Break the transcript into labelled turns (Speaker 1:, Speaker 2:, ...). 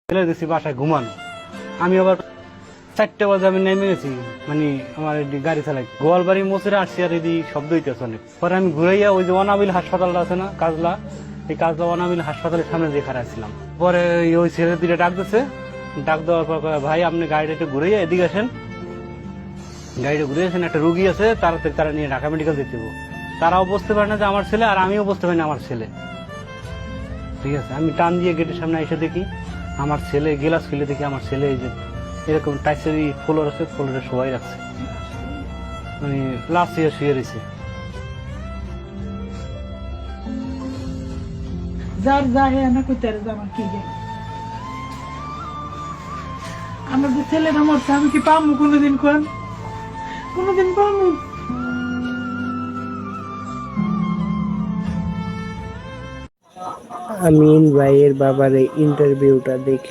Speaker 1: ফেলে দিয়েছি বাসায় ঘুমানো। আমি আবার 4টা বাজে আমি নেমে গেছি, মানে আমার গাড়ি চালাই গোয়ালবাড়ি মোচেরা আসছি, আর এদি শব্দ হইতেছে অনেক। পরে আমি ঘুরাইয়া ওই যে অনাবিল হাসপাতালটা আছে না কাজলা, এই কাজলা অনাবিল হাসপাতালের সামনে দিয়ে খারাপ ছিলাম। পরে ওই ছেলে দিকে ডাক দিচ্ছে, ডাক দেওয়ার পর কয়, ভাই আপনি গাড়িটা একটু ঘুরাইয়া এদিকে আসেন, গাড়িটা ঘুরে আসেন, একটা রুগী আছে, তারা নিয়ে ঢাকা মেডিকেল যেতে হবে। তারাও বুঝতে পারে না যে আমার ছেলে, আর আমিও বুঝতে পারি না আমার ছেলে। ঠিক আছে, আমি টান দিয়ে গেটের সামনে এসে দেখি আমার ছেলে গেলাস খুলে দেখি আমার ছেলে এই যে এরকম টাইসের ফ্লোর আছে, ফ্লোরে শোয়াই রাখছে, মানে লাশ শুয়ে রয়েছে।
Speaker 2: যার যা হে না কইতে আর আমার কি গে আমার যে ছেলেটা মরছে আমি কি পাবো কোনোদিন? কোনোদিন পাবো?
Speaker 3: আমিন ভাইয়ের বাবার এই ইন্টারভিউটা দেখে